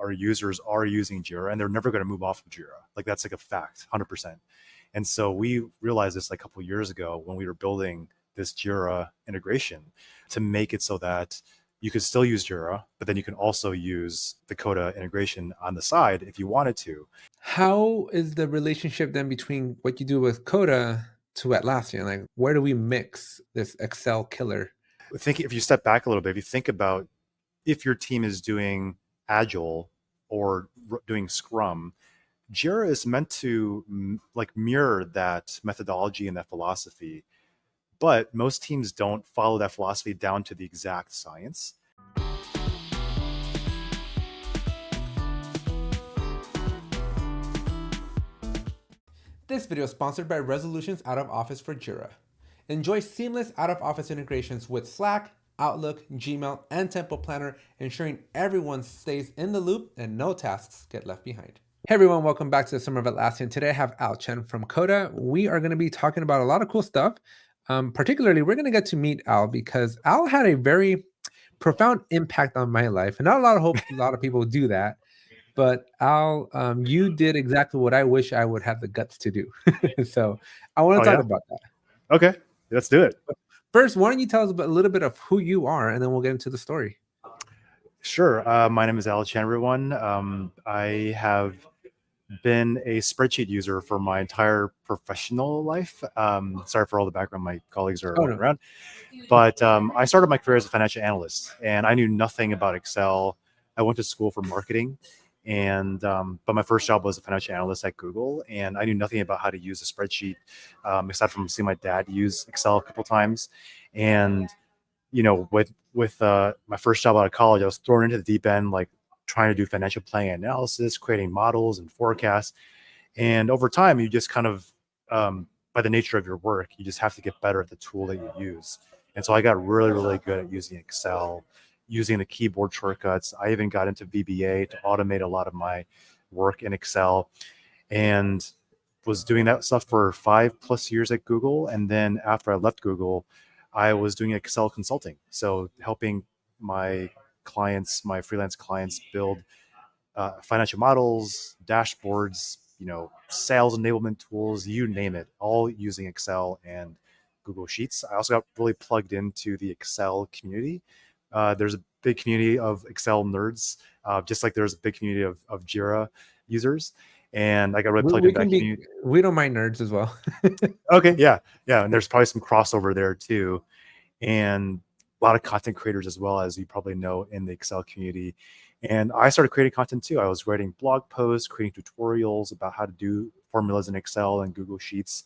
our users are using Jira and they're never going to move off of Jira. Like that's like a fact, 100%. And so we realized this like a couple of years ago when we were building this Jira integration to make it so that you could still use Jira, but then you can also use the Coda integration on the side if you wanted to. How is the relationship then between what you do with Coda to Atlassian? Like, where do we mix this Excel killer? Think if you step back a little bit, if you think about if your team is doing Agile or doing Scrum, Jira is meant to like mirror that methodology and that philosophy, but most teams don't follow that philosophy down to the exact science. This video is sponsored by Resolutions Out of Office for Jira. Enjoy seamless out-of-office integrations with Slack, Outlook, Gmail, and Tempo Planner, ensuring everyone stays in the loop and no tasks get left behind. Hey everyone, welcome back to the Summer of Atlassian. Today I have Chen from Coda. We are going to be talking about a lot of cool stuff. Particularly, we're going to get to meet Al because Al had a very profound impact on my life, and not a lot of people do that. But Al, you did exactly what I wish I would have the guts to do. So I want Oh to talk yeah. about that. Okay, let's do it. First, why don't you tell us a little bit of who you are, and then we'll get into the story. Sure. My name is Chen, everyone. I have been a spreadsheet user for my entire professional life. Sorry for all the background. My colleagues are walking around. But I started my career as a financial analyst, and I knew nothing about Excel. I went to school for marketing, and but my first job was a financial analyst at Google, and I knew nothing about how to use a spreadsheet, aside from seeing my dad use Excel a couple times. And with my first job out of college, I was thrown into the deep end, like trying to do financial planning analysis, creating models and forecasts. And over time, you just kind of, by the nature of your work, you just have to get better at the tool that you use. And so I got really, really good at using Excel, using the keyboard shortcuts. I even got into VBA to automate a lot of my work in Excel, and was doing that stuff for 5+ years at Google. And then after I left Google, I was doing Excel consulting. So helping my clients, my freelance clients, build financial models, dashboards, sales enablement tools, you name it, all using Excel and Google Sheets. I also got really plugged into the Excel community. There's a big community of Excel nerds, just like there's a big community of Jira users. And I got really plugged into that community. We don't mind nerds as well. Okay, yeah. And there's probably some crossover there too. And a lot of content creators as well, as you probably know, in the Excel community. And I started creating content too. I was writing blog posts, creating tutorials about how to do formulas in Excel and Google Sheets.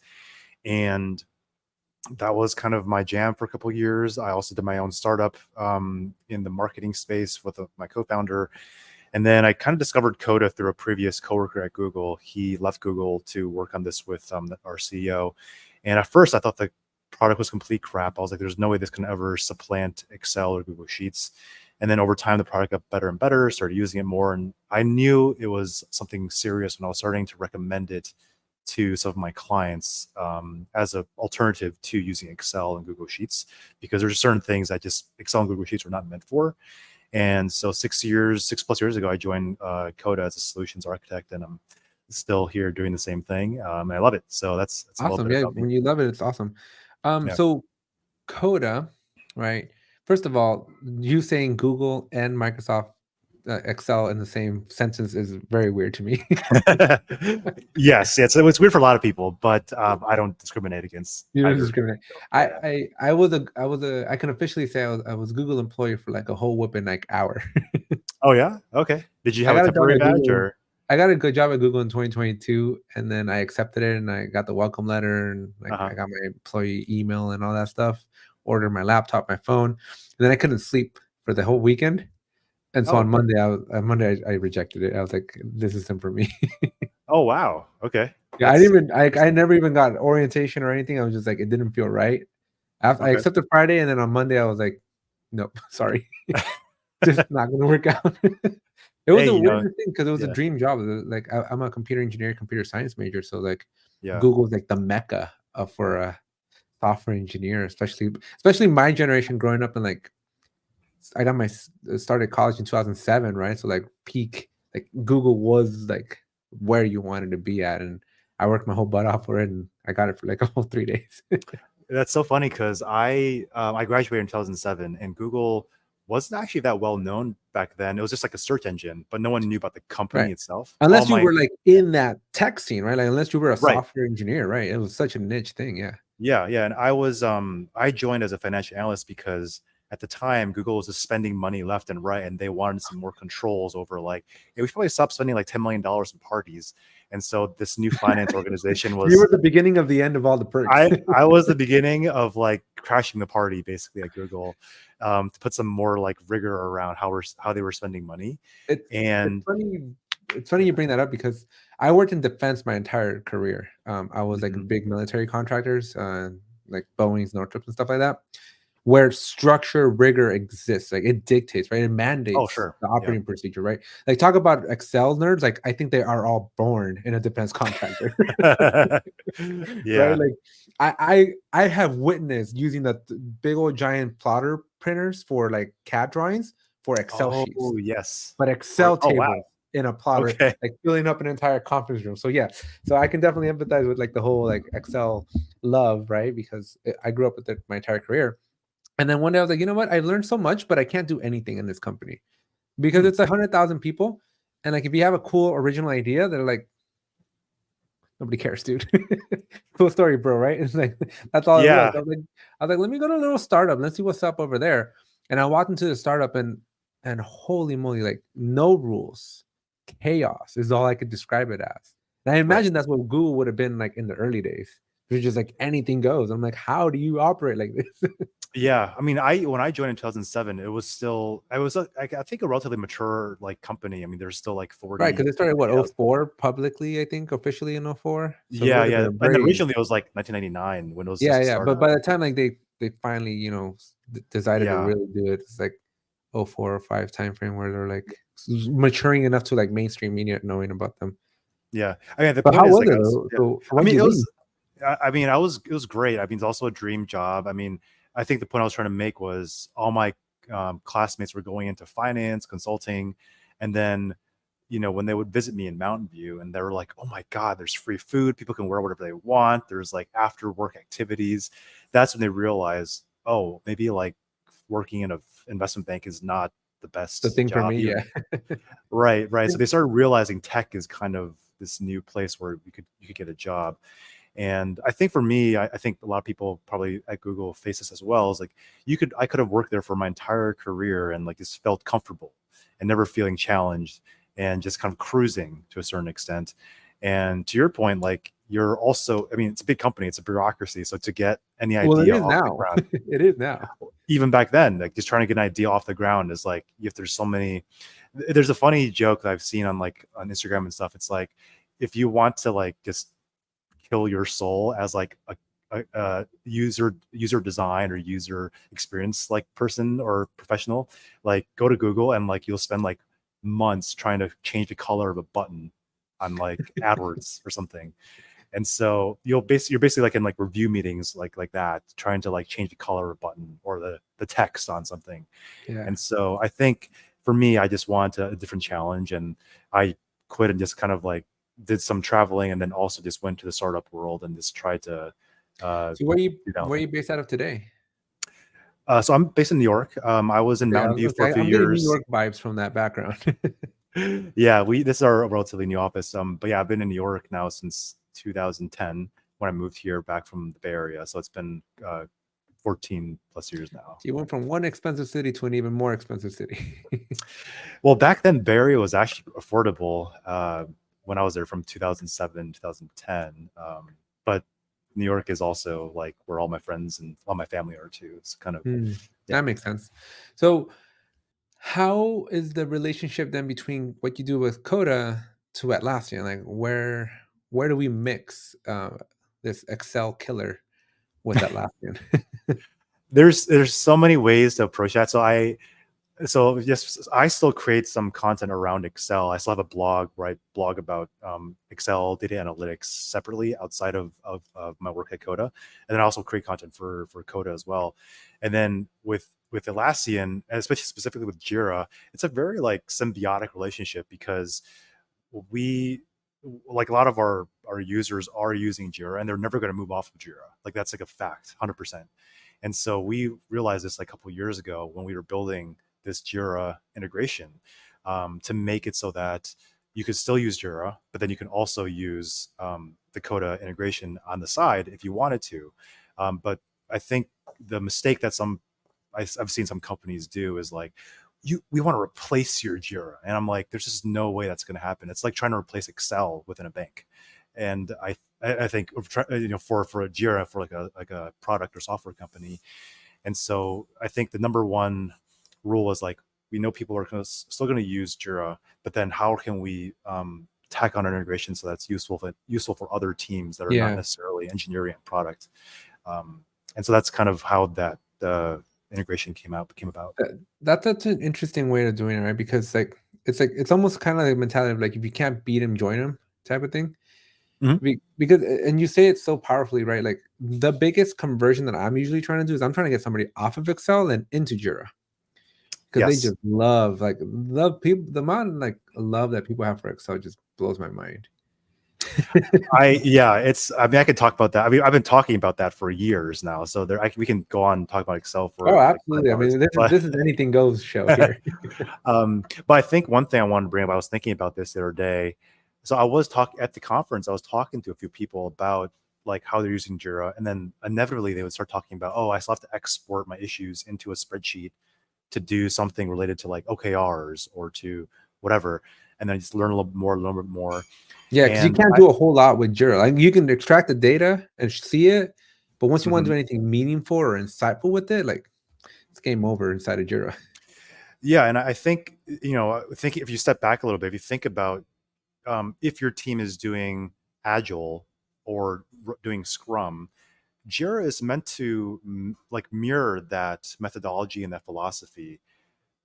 And that was kind of my jam for a couple of years. I also did my own startup in the marketing space with my co-founder. And then I kind of discovered Coda through a previous coworker at Google. He left Google to work on this with our CEO. And at first I thought the product was complete crap. I was like, there's no way this can ever supplant Excel or Google Sheets. And then over time, the product got better and better, started using it more. And I knew it was something serious when I was starting to recommend it to some of my clients as an alternative to using Excel and Google Sheets, because there's certain things that just Excel and Google Sheets are not meant for. And so 6+ years ago, I joined Coda as a solutions architect, and I'm still here doing the same thing. And I love it. So that's awesome. Yeah, when you love it, it's awesome. So Coda, right? First of all, you saying Google and Microsoft Excel in the same sentence is very weird to me. Yes, it's weird for a lot of people, but I don't discriminate against. You don't discriminate. I can officially say I was Google employee for like a whole whooping like hour. Oh yeah, okay. Did you have a temporary badge or? I got a good job at Google in 2022, and then I accepted it, and I got the welcome letter, and I got my employee email and all that stuff. Ordered my laptop, my phone, and then I couldn't sleep for the whole weekend. And so on Monday, I rejected it. I was like, "This isn't for me." Oh wow, okay. Yeah, I never even got orientation or anything. I was just like, it didn't feel right. I accepted Friday, and then on Monday, I was like, nope, sorry, just not gonna work out. It was a weird thing because it was a dream job. Like I'm a computer engineer, computer science major, so like Google's like the mecca for a software engineer, especially my generation growing up in like I started college in 2007, right? So like peak like Google was like where you wanted to be at, and I worked my whole butt off for it, and I got it for like a whole 3 days. That's so funny because I graduated in 2007, and Google wasn't actually that well known back then. It was just like a search engine, but no one knew about the company Right. itself. All Unless you my were like in that tech scene, right? Like unless you were a right, software engineer, right? It was such a niche thing. Yeah. yeah, and I joined as a financial analyst because at the time Google was just spending money left and right, and they wanted some more controls over like, hey, we should probably stop spending like $10 million in parties. And so this new finance organization You was were the beginning of the end of all the perks. I was the beginning of like crashing the party basically at Google, to put some more like rigor around how they were spending money. It's And funny. It's funny you bring that up because I worked in defense my entire career. I was like mhm. big military contractors, like Boeing's, Northrop's, and stuff like that, where structure rigor exists. Like it dictates, right? It Oh mandates sure, the yeah. operating procedure, right? Like talk about Excel nerds. Like I think they are all born in a defense contractor. Right? Yeah. Like I have witnessed using the big old giant plotter printers for like CAD drawings for Excel sheets, Oh yes. but Excel Oh wow. tables in a plotter, Okay. like filling up an entire conference room. So yeah, so I can definitely empathize with like the whole like Excel love, right? Because I grew up with it my entire career. And then one day I was like, you know what? I learned so much, but I can't do anything in this company because Hmm. it's 100,000 people. And like, if you have a cool original idea, they're like, nobody cares, dude. Cool story, bro. Right? It's like that's all it was. Yeah. I was like, let me go to a little startup. Let's see what's up over there. And I walked into the startup, and holy moly, like no rules, chaos is all I could describe it as. And I Right. imagine that's what Google would have been like in the early days. It was just like anything goes. I'm like, how do you operate like this? Yeah, I mean, I when I joined in 2007, it was still I was I think a relatively mature like company. I mean, there's still like Right, because 40 it started what, 50,000. 04 publicly, I think, officially in 04. So it Yeah, would have yeah. been a And then very originally it was like 1999 when it was yeah, just yeah. started. But by the time like they finally, decided to Yeah, really do it, it's like 04 or 5 time frame where they're like maturing enough to like mainstream media knowing about them. yeah. I mean, the But point how is was like it though? yeah. So I why'd mean, you it leave? was I mean, it was great. I mean, it's also a dream job. I mean, I think the point I was trying to make was all my classmates were going into finance, consulting, and then when they would visit me in Mountain View and they were like, oh my God, there's free food. People can wear whatever they want. There's like after work activities. That's when they realized, oh, maybe like working in a investment bank is not the The best thing for job. me, yeah. Right, right. So they started realizing tech is kind of this new place where you could get a job. And I think for me, I think a lot of people probably at Google face this as well. Is like I could have worked there for my entire career and like just felt comfortable and never feeling challenged and just kind of cruising to a certain extent. And to your point, like you're also, I mean, it's a big company, it's a bureaucracy. So to get any Well, it idea is off the now. ground, It is now. even back then, like just trying to get an idea off the ground is like if there's so many. There's a funny joke that I've seen on like on Instagram and stuff. It's like if you want to like just kill your soul as like a user design or user experience like person or professional, like go to Google and like you'll spend like months trying to change the color of a button on like AdWords or something. And so you're basically like in like review meetings like that, trying to like change the color of a button or the text on something. Yeah. And so I think for me, I just want a different challenge, and I quit and just kind of like did some traveling, and then also just went to the startup world and just tried to, uh, So where you you know. where you based out of today? So I'm based in New York. I was in Okay, I Mountain was View gonna for a say few I'm getting New years. York vibes from that background. Yeah, we this is our relatively new office. But yeah, I've been in New York now since 2010 when I moved here back from the Bay Area. So it's been 14 plus years now. So you went from one expensive city to an even more expensive city. Well, back then, Bay Area was actually affordable when I was there from 2007, 2010. But New York is also like where all my friends and all my family are too. It's kind of, Hmm, yeah. that makes sense. So how is the relationship then between what you do with Coda to Atlassian? Like where do we mix this Excel killer with Atlassian? There's so many ways to approach that. So yes, I still create some content around Excel. I still have a blog where I blog about Excel data analytics separately outside of my work at Coda, and then I also create content for Coda as well. And then with with Atlassian, especially specifically with Jira, it's a very like symbiotic relationship because we like a lot of our users are using Jira and they're never going to move off of Jira. Like that's like a fact, 100%. And so we realized this like a couple of years ago when we were building this Jira integration, to make it so that you could still use Jira, but then you can also use the Coda integration on the side if you wanted to. But I think the mistake that I've seen some companies do is like, we want to replace your Jira, and I'm like, there's just no way that's going to happen. It's like trying to replace Excel within a bank, and I think for a Jira for like a product or software company, and so I think the number one rule is like, we know people are still going to use Jira, but then how can we tack on an integration so that's useful for other teams that are not Yeah. necessarily engineering and product, and so that's kind of how that integration came about. That's an interesting way of doing it, right? Because it's almost kind of like a mentality of like if you can't beat him, join him type of thing. Mhm. Because and you say it so powerfully, right? Like the biggest conversion that I'm usually trying to do is I'm trying to get somebody off of Excel and into Jira because they Yes. just love people. The amount of like love that people have for Excel just blows my mind. I mean, I could talk about that. I mean, I've been talking about that for years now. So we can go on and talk about Excel Oh, for like five absolutely. I hours. mean, this is anything goes show But, here. but I think one thing I wanted to bring up, I was thinking about this the other day. So I was talking at the conference, I was talking to a few people about like how they're using Jira. And then inevitably they would start talking about, oh, I still have to export my issues into a spreadsheet to do something related to like OKRs or to whatever. And then just learn a little bit more. Yeah, because you And can't do a whole lot with Jira. Like you can extract the data and see it, but once you want to Mhm. do anything meaningful or insightful with it, like it's game over inside of Jira. Yeah, and I think I think if you step back a little bit, if you think about if your team is doing Agile or doing Scrum, Jira is meant to like mirror that methodology and that philosophy,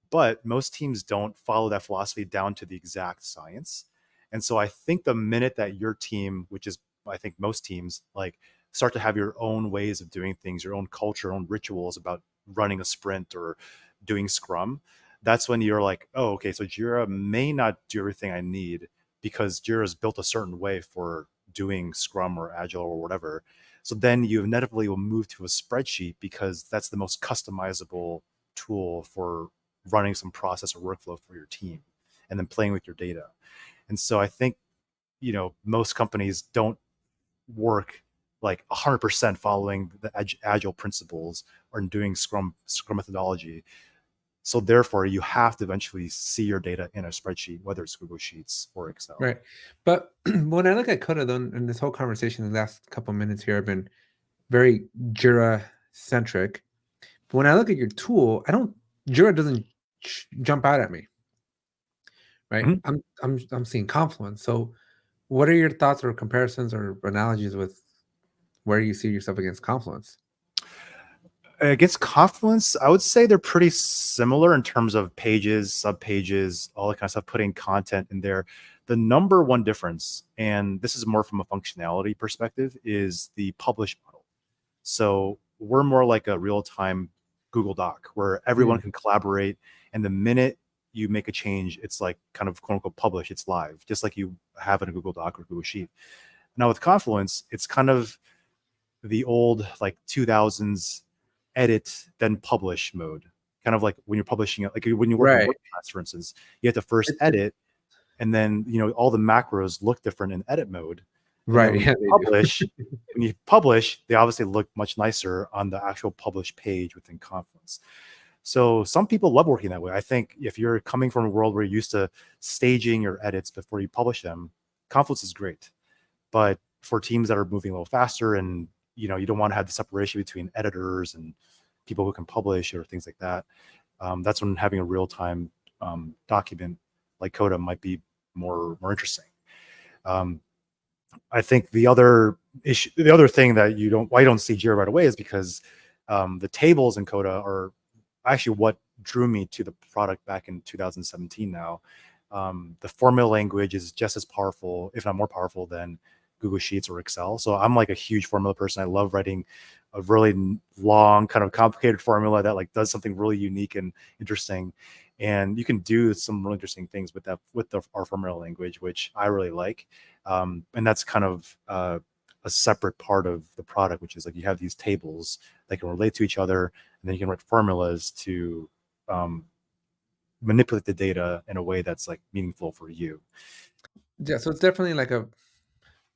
but most teams don't follow that philosophy down to the exact science. And so I think the minute that your team, which is I think most teams, like start to have your own ways of doing things, your own culture, your own rituals about running a sprint or doing Scrum, that's when you're like, oh, okay, so Jira may not do everything I need because Jira is built a certain way for doing Scrum or Agile or whatever. So then you inevitably will move to a spreadsheet because that's the most customizable tool for running some process or workflow for your team and then playing with your data. And so I think, most companies don't work like 100% following the agile principles or doing scrum methodology. So therefore you have to eventually see your data in a spreadsheet, whether it's Google Sheets or Excel. Right. But when I look at Coda, though, in this whole conversation, the last couple of minutes here, I've been very Jira centric. But when I look at your tool, Jira doesn't jump out at me, right? Mhm. I'm seeing Confluence. So, what are your thoughts or comparisons or analogies with where you see yourself against Confluence? Against Confluence, I would say they're pretty similar in terms of pages, sub pages, all that kind of stuff, putting content in there. The number one difference, and this is more from a functionality perspective, is the publish model. So we're more like a real time Google Doc where everyone Mm, can collaborate. And the minute you make a change, it's like kind of quote unquote publish, it's live, just like you have in a Google Doc or Google Sheet. Now with Confluence, it's kind of the old like 2000s edit then publish mode, kind of like when you're publishing it, like when you work in right. WordPress, for instance, you have to first It's edit, and then all the macros look different in edit mode, and then right. Yeah, they do. when you publish, they obviously look much nicer on the actual published page within Confluence. So some people love working that way. I think if you're coming from a world where you're used to staging your edits before you publish them, Confluence is great. But for teams that are moving a little faster and you don't want to have the separation between editors and people who can publish or things like that, that's when having a real time document like Coda might be more interesting. Um, I think the other issue, the other thing that why you don't see Jira right away is because the tables in Coda are actually what drew me to the product back in 2017. Now, the formula language is just as powerful, if not more powerful, than Google Sheets or Excel. So I'm like a huge formula person. I love writing a really long, kind of complicated formula that like does something really unique and interesting. And you can do some really interesting things with that our formula language, which I really like. And that's kind of a separate part of the product, which is like you have these tables that can relate to each other, and then you can write formulas to um, manipulate the data in a way that's like meaningful for you. Yeah, so it's definitely like a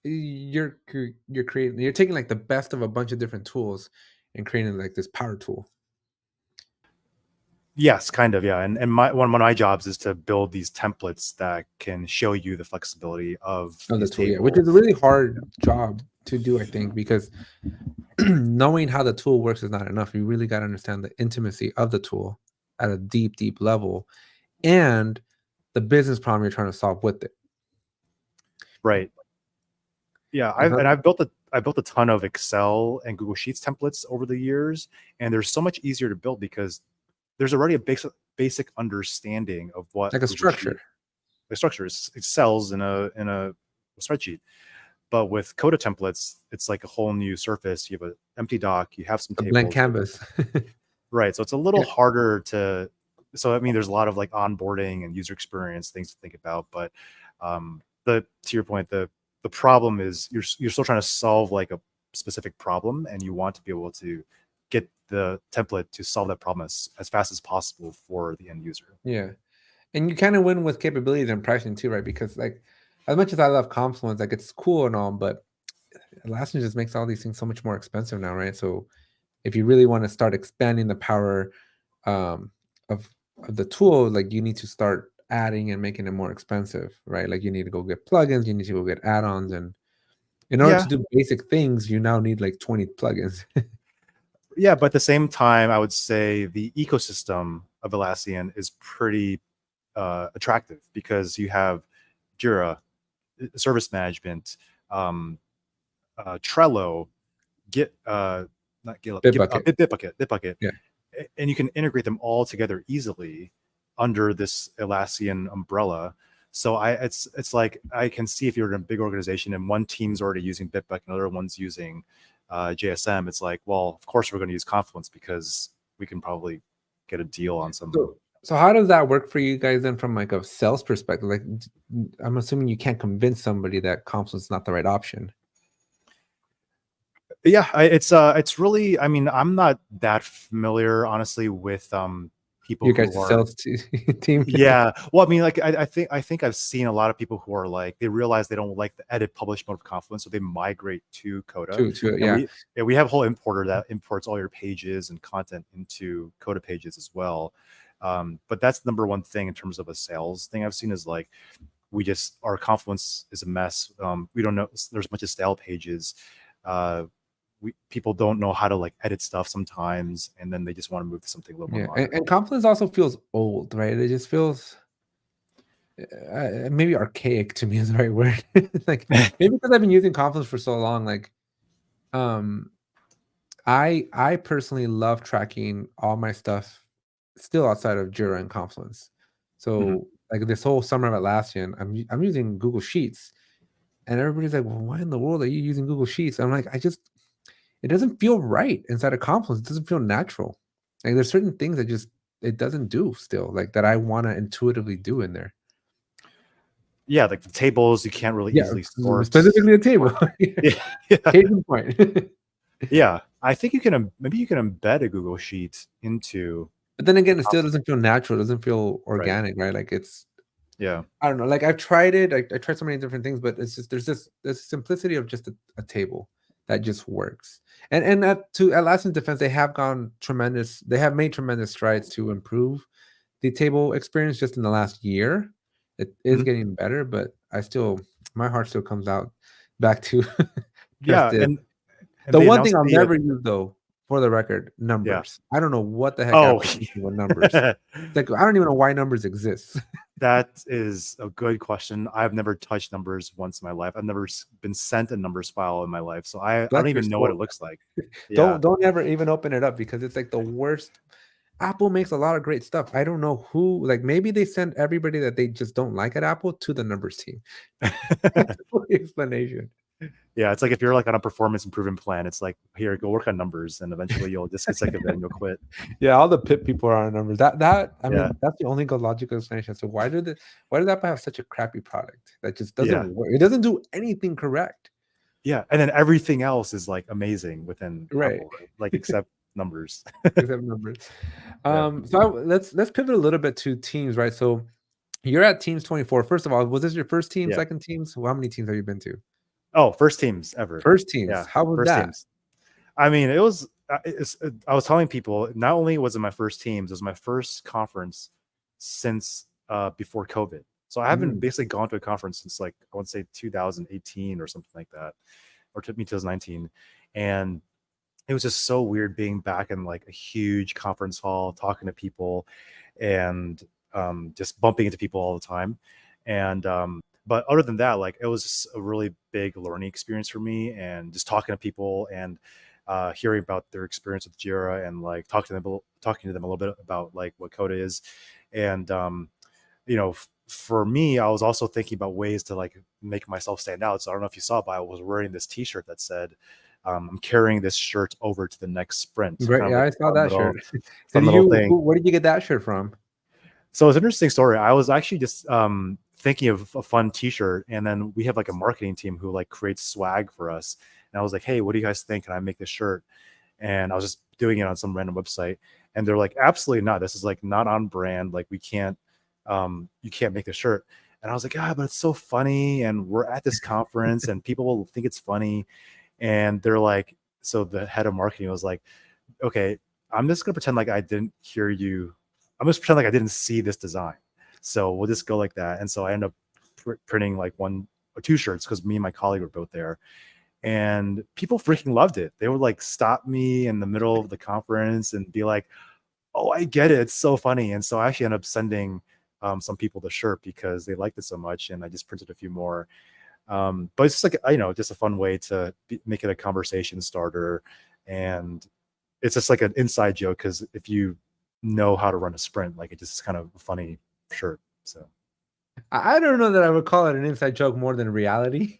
you're creating you're taking like the best of a bunch of different tools and creating like this power tool Yes, kind of, yeah. And one of my jobs is to build these templates that can show you the flexibility of of the these tool. Yeah, which tables. is a really hard job to do, I think, because knowing how the tool works is not enough. You really got to understand the intimacy of the tool at a deep, deep level and the business problem you're trying to solve with it. Right. Yeah, And how, I've built a ton of Excel and Google Sheets templates over the years, and they're so much easier to build because there's already a basic understanding of what like a a Google structure, Sheet the structure is. It cells in a spreadsheet. But with Coda templates, it's like a whole new surface. You have an empty doc, you have some a blank tables, canvas. right? So it's a little Yeah. harder to. So I mean, there's a lot of like onboarding and user experience things to think about, but the to your point, the problem is you're still trying to solve like a specific problem, and you want to be able to get the template to solve that problem as fast as possible for the end user. Yeah. And you kind of win with capabilities and pricing too, right? Because like as much as I love Confluence, like it's cool and all, but Atlassian just makes all these things so much more expensive now, right? So if you really want to start expanding the power um, of of the tool, like you need to start adding and making it more expensive, right? Like you need to go get plugins, you need to go get add-ons, and in order Yeah, to do basic things, you now need like 20 plugins. yeah, but at the same time, I would say the ecosystem of Atlassian is pretty attractive because you have Jira, service management, um, Trello, Git, not GitLab, Bitbucket, Bitbucket, yeah. and you can integrate them all together easily under this Atlassian umbrella. So it's like I can see if you're in a big organization and one team's already using Bitbucket, another one's using JSM. It's like, well, of course we're going to use Confluence because we can probably get a deal on some. So how does that work for you guys then from like a sales perspective? Like I'm assuming you can't convince somebody that Confluence is not the right option. Yeah, it's really. I mean, I'm not that familiar, honestly, with people You guys' who are. sales team. Yeah, well, I mean, like I think I've seen a lot of people who are like they realize they don't like the edit publish mode of Confluence, so they migrate to Coda, to and yeah. we have a whole importer that imports all your pages and content into Coda pages as well. But that's the number one thing in terms of a sales thing I've seen is like we just our Confluence is a mess. We don't know there's a bunch of stale pages. Uh, people don't know how to like edit stuff sometimes, and then they just want to move to something a little more Yeah, modern. and Confluence also feels old, right? It just feels maybe archaic to me is the right word. Like maybe because I've been using Confluence for so long. Like, um, I personally love tracking all my stuff still outside of Jira and Confluence. Mhm. So like this whole summer of Atlassian, I'm using Google Sheets, and everybody's like, "Well, why in the world are you using Google Sheets?" I'm like, it doesn't feel right inside of Confluence. It doesn't feel natural. Like there's certain things that just it doesn't do still like that I want to intuitively do in there. Yeah, like the tables you can't really Yeah, easily sort. specifically a table. Sort. Yeah, yeah, Case in point. yeah. I think you can maybe you can embed a Google Sheet into But then again, it still Confluence. doesn't feel natural. It doesn't feel Right. organic, right? Like it's Yeah. I don't know. Like I've tried it. I tried so many different things, but it's just there's simplicity of just a table that just works. And to Atlassian's defense, they have gone tremendous. They have made tremendous strides to improve the table experience just in the last year. It is Mhm. getting better, but I still my heart still comes out back to just Yeah, it. and The they one announced thing I'll the never use though, for the record, yeah. numbers. I don't know what the heck Oh, Apple's thinking with numbers. Like I don't even know why numbers exist. that is a good question. I've never touched numbers once in my life. I've never been sent a numbers file in my life, so I Bless don't your even know what it soul. looks like. Yeah. Don't ever even open it up because it's like the worst. Apple makes a lot of great stuff. I don't know who, like maybe they send everybody that they just don't like at Apple to the numbers team. That's the only explanation. Yeah, it's like if you're like on a performance improvement plan, it's like here, go work on numbers, and eventually you'll just get sick of it and you'll quit. Yeah, all the pit people are on numbers. That I Yeah, mean, that's the only good logical explanation. So why did Apple have such a crappy product that just yeah, doesn't work? It doesn't do anything correct. yeah. And then everything else is like amazing within Right. Apple, right? Like except numbers. Except numbers. Yeah. Let's pivot a little bit to teams, right? So you're at Teams 24. First of all, was this your first team, Yeah. second teams? Well, how many teams have you been to? Oh, first teams ever. First teams. Yeah, How was first that? teams. I mean, it was. I was telling people not only was it my first teams, it was my first conference since before COVID. So I haven't Mm, basically gone to a conference since like I would say 2018 or something like that, or took me 2019, and it was just so weird being back in like a huge conference hall, talking to people, and just bumping into people all the time. And but other than that, like it was just a really big learning experience for me, and just talking to people and hearing about their experience with Jira and like talking to them a little bit about like what Coda is, and for me, I was also thinking about ways to like make myself stand out. So I don't know if you saw, but I was wearing this T-shirt that said, "I'm carrying this shirt over to the next sprint." right. Kind of Yeah, like I a saw that shirt. fun little thing. Where did you get that shirt from? So it's an interesting story. I was actually just thinking of a fun T-shirt, and then we have like a marketing team who like creates swag for us. And I was like, "Hey, what do you guys think? Can I make this shirt?" And I was just doing it on some random website, and they're like, "Absolutely not. This is like not on brand. Like we can't, you can't make this shirt." And I was like, "Ah, but it's so funny, and we're at this conference, and people will think it's funny." And they're like, so the head of marketing was like, "Okay, I'm just gonna pretend like I didn't hear you. I'm just pretend like I didn't see this design. So we'll just go like that." And so I ended up printing like one or two shirts because me and my colleague were both there, and people freaking loved it. They would like stop me in the middle of the conference and be like, "Oh, I get it. It's so funny." And so I actually ended up sending some people the shirt because they liked it so much, and I just printed a few more. But it's just like just a fun way to make it a conversation starter, and it's just like an inside joke because if you know how to run a sprint, like it just is kind of a funny shirt. So, I don't know that I would call it an inside joke more than reality.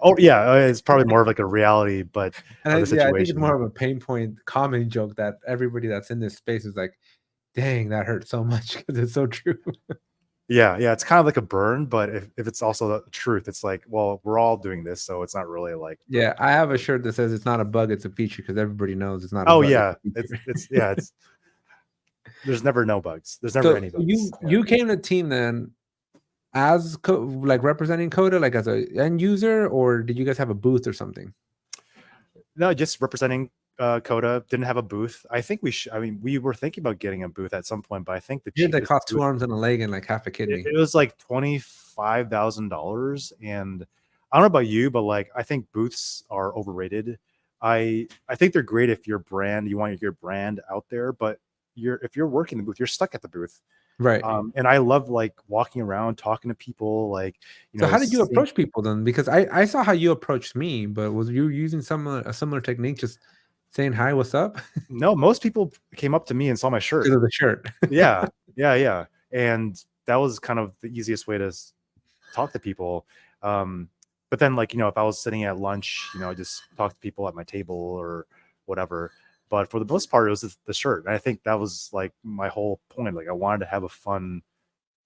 oh yeah, it's probably more of like a reality, but And of the yeah, I think it's more situation. of a pain point comedy joke that everybody that's in this space is like, dang, that hurts so much because it's so true. Yeah, yeah, it's kind of like a burn, but if it's also the truth, it's like, well, we're all doing this, so it's not really like really Yeah, I have a like, shirt that says it's not a bug, it's a feature because everybody knows it's not a oh bug, it's yeah, a feature. it's yeah, it's there's never no bugs. There's never So any you bugs. Yeah. you came to team then as like representing Coda, like as a end user, or did you guys have a booth or something? No, just representing Coda. Didn't have a booth. I think we should. I mean, we were thinking about getting a booth at some point, but I think the Here they cheapest cost two booth arms and a leg and like half a kidney. it was like $25,000, and I don't know about you, but like I think booths are overrated. I think they're great if your brand you want your brand out there, but if you're working the booth, you're stuck at the booth. Right. And I love like walking around, talking to people, like So how did you seeing. approach people then? Because I saw how you approached me, but was you using some a similar technique, just saying hi, what's up, No, most people came up to me and saw my shirt. because of the shirt? Yeah, yeah, yeah, and that was kind of the easiest way to talk to people. Um, but then, like if I was sitting at lunch, I just talk to people at my table or whatever. But for the most part, it was just the shirt, and I think that was like my whole point. Like I wanted to have a fun,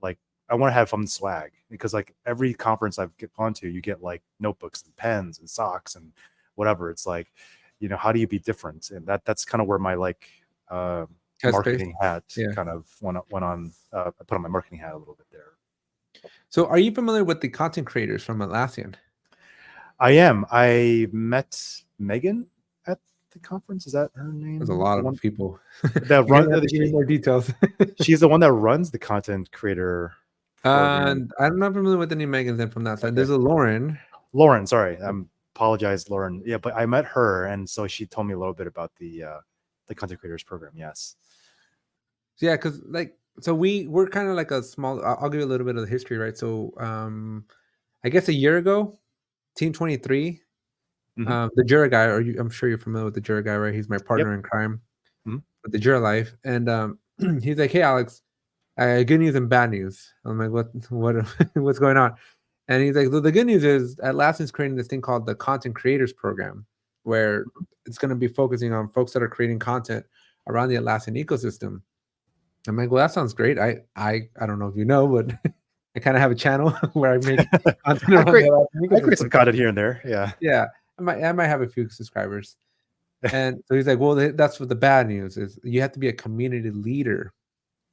like I want to have fun swag because like every conference I've gone to, you get like notebooks and pens and socks and whatever. It's like, how do you be different? And that's kind of where my like uh, Headspace. marketing hat Yeah. kind of went on. I put on my marketing hat a little bit there. So are you familiar with the content creators from Atlassian? I am. I met Megan at the conference. Is that her There's a name? lot The of one people. that You're run. gonna have to give me more details. She's the one that runs the content creator program. And I'm not familiar with any Megans in from that side. Okay, There's a Lauren. Lauren. Sorry, apologize, Lauren. Yeah, but I met her, and so she told me a little bit about the content creators program. Yes. Yeah, because like so we're kind of like a small. I'll give you a little bit of the history, right? So I guess a year ago, Team 23, Hmm. the Jira guy, I'm sure you're familiar with the Jira guy, right? He's my Yep. partner in crime Hmm. with the Jira life, and he's like, "Hey, Alex, good news and bad news." I'm like, "What? What's going on?" And he's like, the good news is Atlassian's creating this thing called the Content Creators Program, where it's going to be focusing on folks that are creating content around the Atlassian ecosystem. I'm like, well, that sounds great. I don't know if you know, but I kind of have a channel where I make content I around the create Atlassian I create some ecosystem. content here and there. Yeah. Yeah, I might have a few subscribers. And so he's like, well, that's what the bad news is. You have to be a community leader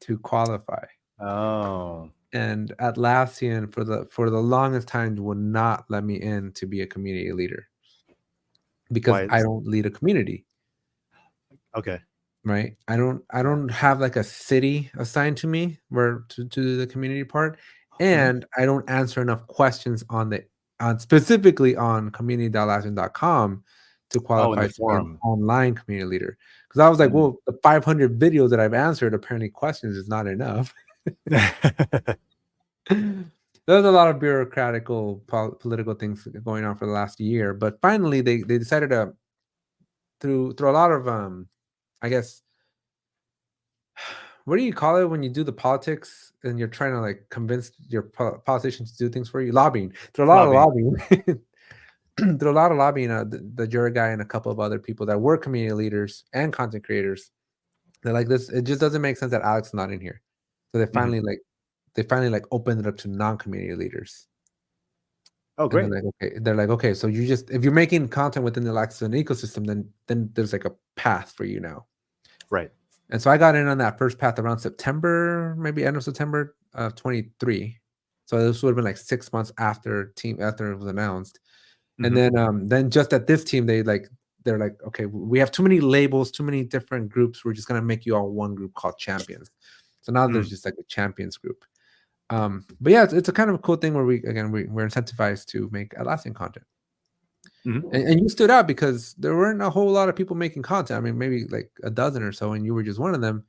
to qualify. Oh, And Atlassian for the longest time would not let me in to be a community leader because why? I don't lead a community, Okay. right? I don't have like a city assigned to me where to do the community part, Mhm. and I don't answer enough questions on specifically on community.atlassian.com to Oh, in qualify the to be an forum. online community leader. Because I was like, Mm. well, the 500 videos that I've answered, apparently questions is not enough. There's a lot of bureaucratical political things going on for the last year, but finally they decided to through a lot of I guess what do you call it when you do the politics and you're trying to like convince your politicians to do things for you? Lobbying. Through a lot of Lobbying. lobbying. Through a lot of lobbying, the Jura guy and a couple of other people that were community leaders and content creators, they're like this. It just doesn't make sense that Alex is not in here. So Mhm. they finally like opened it up to non-community leaders. Oh, And great. they're like, okay, so you just if you're making content within the Atlassian ecosystem, then there's like a path for you now. Right. And so I got in on that first path around September, maybe end of September of 23. So this would have been like 6 months after it was announced. And Mhm. then just at this team, they're like, okay, we have too many labels, too many different groups. We're just gonna make you all one group called champions. So now there's Mm. just like a champions group. But yeah, it's a kind of a cool thing where we're incentivized to make Atlassian content. Mhm. And you stood out because there weren't a whole lot of people making content. I mean, maybe like a dozen or so, and you were just one of them.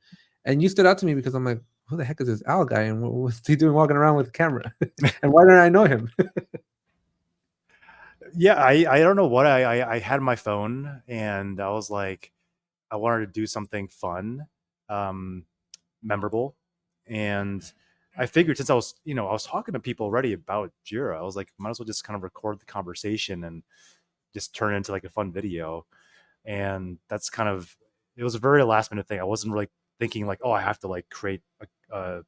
And you stood out to me because I'm like, who the heck is this Al guy? And what's he doing walking around with a camera? And why don't I know him? Yeah, I don't know what I had my phone and I was like, I wanted to do something fun, um, memorable, and I figured since I was talking to people already about Jira, I was like, might as well just kind of record the conversation and just turn it into like a fun video. And that's kind of it was a very last minute thing. I wasn't really thinking like, oh, I have to like create a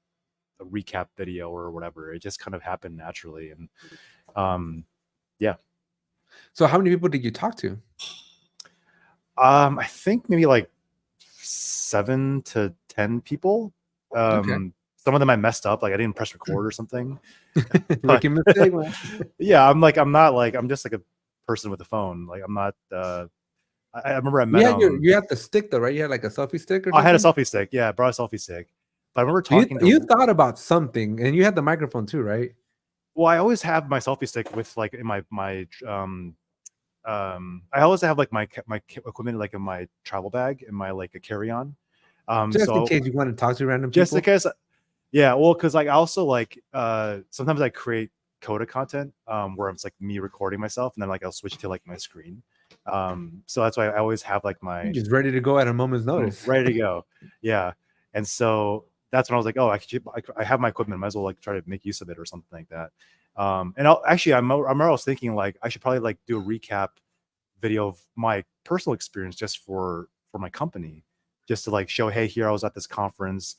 recap video or whatever. It just kind of happened naturally, and um, yeah. So how many people did you talk to? I think maybe like 7 to 10 people. Okay. Some of them I messed up, like I didn't press record or something. But Rookie mistake, man. yeah, I'm not like I'm just like a person with a phone. Like I'm not. I remember I met You had the stick though, right? You had like a selfie stick or I had a something. selfie stick. Yeah, I brought a selfie stick. But I remember So talking you to. thought about something, and you had the microphone too, right? Well, I always have my selfie stick with like in I always have like my equipment like in my travel bag in my like a carry on. Just in So case you want to talk to random just in people. case, yeah. Well, because like I also like sometimes I create Coda content where it's like me recording myself and then like I'll switch to like my screen. So that's why I always have like You're my just ready to go at a moment's notice. ready to go. Yeah, and so that's when I was like, oh, I have my equipment. Might as well like try to make use of it or something like that. And I was thinking like I should probably like do a recap video of my personal experience just for my company, just to like show, hey, here I was at this conference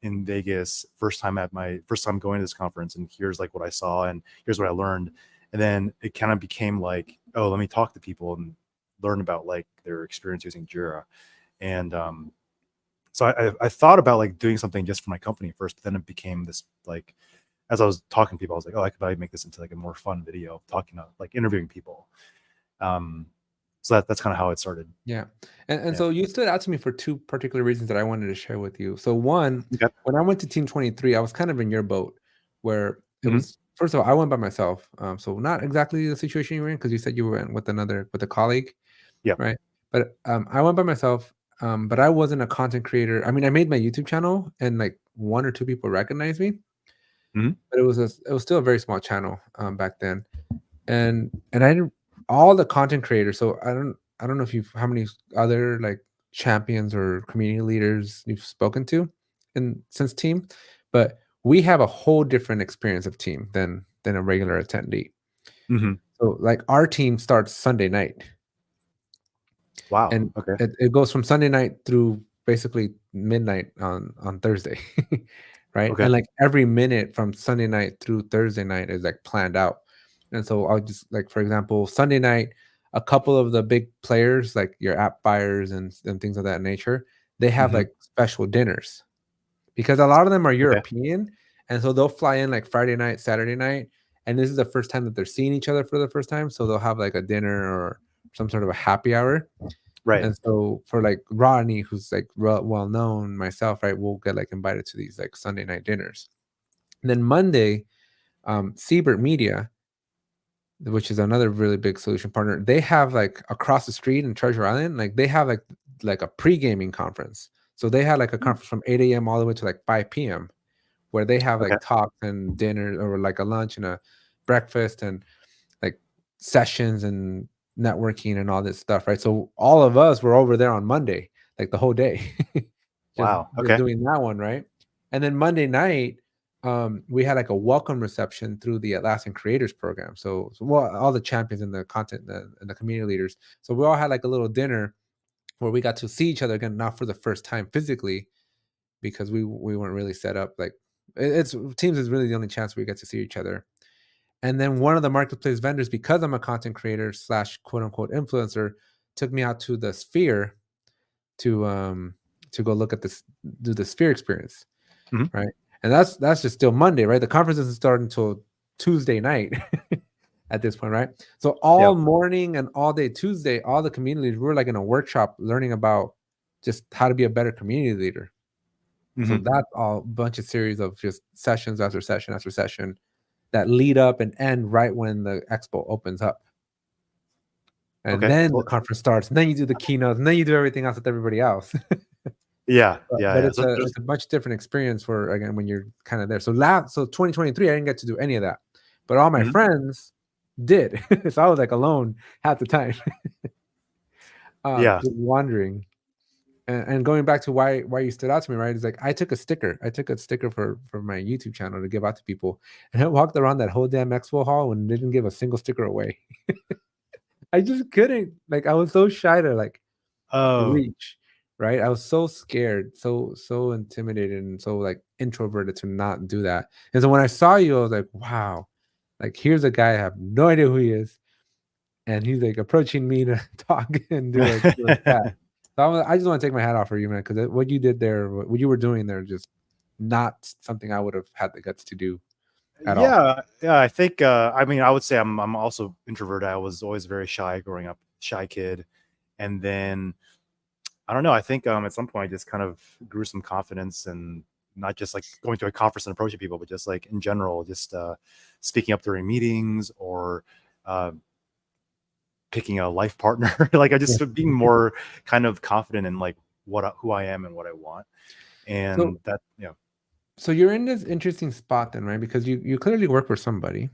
in Vegas, first time going to this conference, and here's like what I saw and here's what I learned. And then it kind of became like, oh, let me talk to people and learn about like their experience using Jira. And so I thought about like doing something just for my company first, but then it became this like as I was talking to people, I was like, oh, I could probably make this into like a more fun video of talking to like interviewing people. Um, so that's kind of how it started. Yeah. And Yeah. so you stood out to me for two particular reasons that I wanted to share with you. So one, Okay. when I went to Team 23, I was kind of in your boat where it Mhm. was first of all, I went by myself. So not exactly the situation you were in because you said you went with a colleague, Yeah. right? But I went by myself. But I wasn't a content creator. I mean, I made my YouTube channel and like one or two people recognized me, Mhm. but it was still a very small channel back then. And I didn't all the content creators. So I don't know if you've how many other like champions or community leaders you've spoken to in since team, but we have a whole different experience of team than a regular attendee. Hmm. So like our team starts Sunday night, Wow. and Okay. it goes from Sunday night through basically midnight on Thursday, right? Okay. And like every minute from Sunday night through Thursday night is like planned out. And so I'll just like for example, Sunday night, a couple of the big players like your app buyers and things of that nature, they have Hmm. like special dinners because a lot of them are Okay. European, and so they'll fly in like Friday night, Saturday night, and this is the first time that they're seeing each other for the first time, so they'll have like a dinner or some sort of a happy hour. Right. And so for like Rodney, who's like well known, myself, right, we'll get like invited to these like Sunday night dinners. And then Monday, Siebert Media, which is another really big solution partner, they have like across the street in Treasure Island, like they have like a pre-gaming conference. So they had like a Mm. conference from 8 a.m. all the way to like 5 p.m. where they have Okay. like talks and dinner or like a lunch and a breakfast and like sessions and networking and all this stuff, right? So all of us were over there on Monday, like the whole day, just Wow. just Okay. doing that one, right? And then Monday night, we had like a welcome reception through the Atlassian Creators Program. So well, all the champions and the content and the community leaders. So we all had like a little dinner where we got to see each other again, not for the first time physically, because we weren't really set up like it's Teams is really the only chance we get to see each other. And then one of the marketplace vendors, because I'm a content creator slash quote unquote influencer, took me out to the Sphere to um to go look at this, do the Sphere experience, Hmm. right? And that's just still Monday, right? The conference doesn't start until Tuesday night at this point, right? So Yep. all morning and all day Tuesday, all the communities we're like in a workshop learning about just how to be a better community leader. So Hmm. that's all bunch of series of just sessions after session after session that lead up and end right when the expo opens up. And Okay. then the Well, conference starts, and then you do the keynotes, and then you do everything else with everybody else. yeah. But Yeah. but Yeah. it's So a there's, it's a much different experience for again when you're kind of there. So 2023, I didn't get to do any of that, but all my mhm. friends did. So I was like alone half the time, Yeah. just wandering. And going back to why you stood out to me, right? Is like I took a sticker. I took a sticker for my YouTube channel to give out to people, and I walked around that whole damn expo hall and didn't give a single sticker away. I just couldn't. Like I was so shy to like Oh, reach, right? I was so scared, so intimidated, and so like introverted to not do that. And so when I saw you, I was like, wow, like here's a guy I have no idea who he is, and he's like approaching me to talk and do a chat. So I just want to take my hat off for you, man, because what you did there, what you were doing there, just not something I would have had the guts to do at all. yeah. Yeah. I think. I mean, I would say I'm also introverted. I was always very shy growing up, shy kid, and then I don't know. I think at some point I just kind of grew some confidence and not just like going to a conference and approaching people, but just like in general, just speaking up during meetings or uh, picking a life partner. Like I Yeah. just being more kind of confident in like who I am and what I want, So and that yeah. so you're in this interesting spot then, right? Because you clearly work for somebody.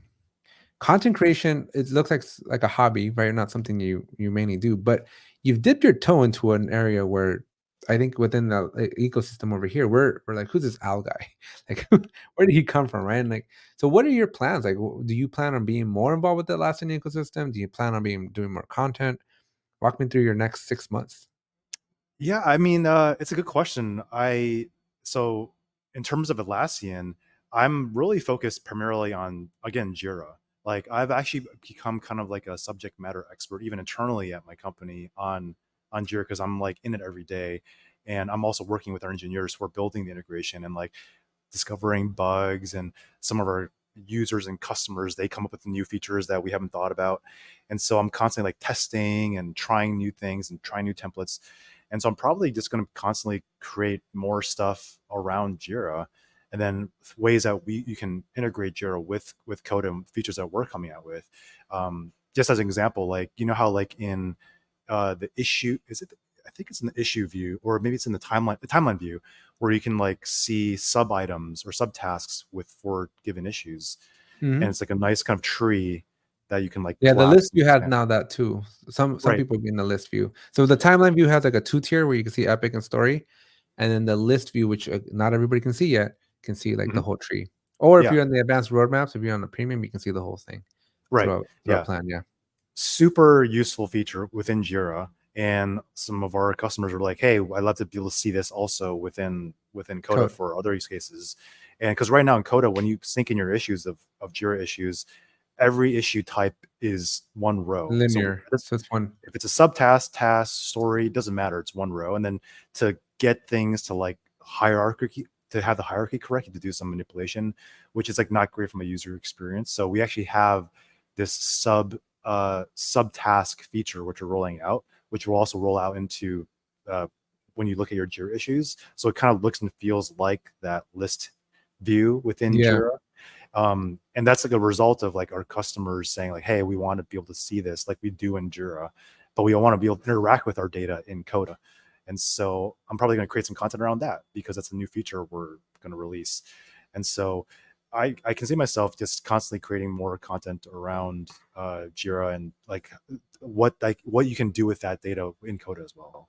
Content creation, it looks like a hobby, right? Not something you mainly do, but you've dipped your toe into an area where I think within the ecosystem over here, we're like, who's this Al guy? Like, where did he come from, right? And like, so what are your plans? Like, do you plan on being more involved with the Atlassian ecosystem? Do you plan on being doing more content? Walk me through your next 6 months. Yeah, I mean, it's a good question. So in terms of Atlassian, I'm really focused primarily on again Jira. Like I've actually become kind of like a subject matter expert, even internally at my company on Jira because I'm like in it every day, and I'm also working with our engineers who are building the integration and like discovering bugs and some of our users and customers they come up with new features that we haven't thought about, and so I'm constantly like testing and trying new things and trying new templates, and so I'm probably just going to constantly create more stuff around Jira, and then ways that you can integrate Jira with Coda and features that we're coming out with. Just as an example, like you know how like in the issue is it I think it's in the issue view or maybe it's in the timeline view where you can like see sub items or subtasks with for given issues, and Mhm. it's like a nice kind of tree that you can like Yeah, the collapse list and view has expand. now that too. Some Right. people be in the list view. So the timeline view has like a two tier where you can see epic and story, and then the list view, which not everybody can see yet, can see like the Mhm. whole tree. Or if Yeah. you're in the advanced roadmaps, if you're on the premium, you can see the whole thing Right. throughout Yeah. plan. Yeah. Super useful feature within Jira. And some of our customers are like, "Hey, I'd love to be able to see this also within Coda Code for other use cases." And because right now in Coda, when you sync in your issues of Jira issues, every issue type is one row. So linear. So it's one. if it's a subtask, task, story, it doesn't matter. It's one row. And then to get things to like hierarchy, to have the hierarchy correct, you have to do some manipulation, which is like not great from a user experience. So we actually have this subtask feature which we're rolling out, which will also roll out into when you look at your Jira issues. So it kind of looks and feels like that list view within Yeah. Jira. And that's like a result of like our customers saying like, "Hey, we want to be able to see this like we do in Jira, but we want to be able to interact with our data in Coda." And so I'm probably going to create some content around that because that's a new feature we're going to release. And so I can see myself just constantly creating more content around Jira and what you can do with that data in Coda as well.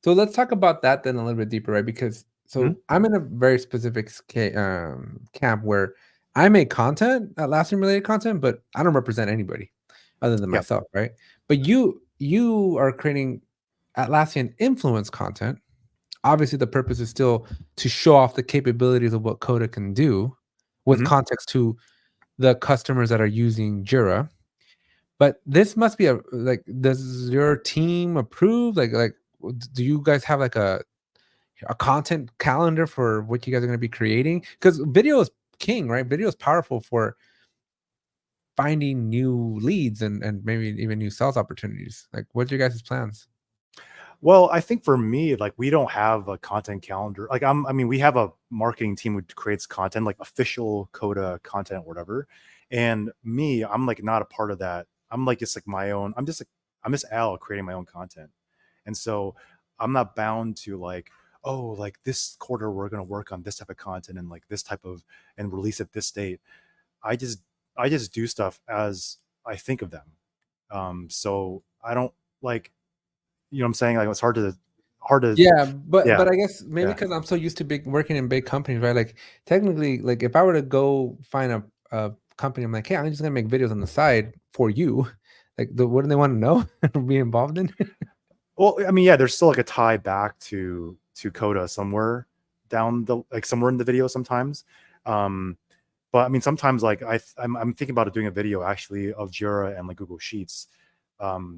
So let's talk about that then a little bit deeper, right? Because Mhm. so I'm in a very specific camp where I make content, Atlassian related content, but I don't represent anybody other than Yeah. myself, right? But you are creating Atlassian influence content. Obviously, the purpose is still to show off the capabilities of what Coda can do with Mhm. context to the customers that are using Jira. But this must be like, does your team approve? Do you guys have like a content calendar for what you guys are going to be creating? Because video is king, right? Video is powerful for finding new leads and maybe even new sales opportunities. Like, what's your guys' plans? Well, I think for me, like we don't have a content calendar. I mean, we have a marketing team who creates content, like official Coda content, whatever. And me, I'm like not a part of that. I'm like just like my own. I'm just Al creating my own content, and so I'm not bound to like, oh, like this quarter we're gonna work on this type of content and like this type of and release at this date. I just I just do stuff as I think of them. So I don't like you know what I'm saying? Like it's hard to Yeah, but yeah, I guess maybe yeah. because I'm so used to big working in big companies, right? Like technically, like if I were to go find a company, I'm like, hey, I'm just gonna make videos on the side for you. Like, what do they want to know or be involved in? Well, I mean, yeah, there's still like a tie back to Coda somewhere down the like somewhere in the video sometimes. Um, but I mean, sometimes like I'm thinking about doing a video actually of Jira and like Google Sheets,